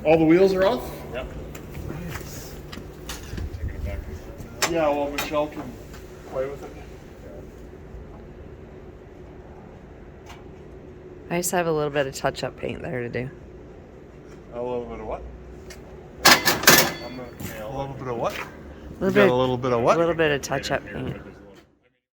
All the wheels are off? Yep. Nice. Taking it back. Yeah, well, Michelle can play with it. I just have a little bit of touch-up paint there to do. A little bit of what? I'm gonna A little bit of what? A You got a little bit of what? little bit of touch-up paint.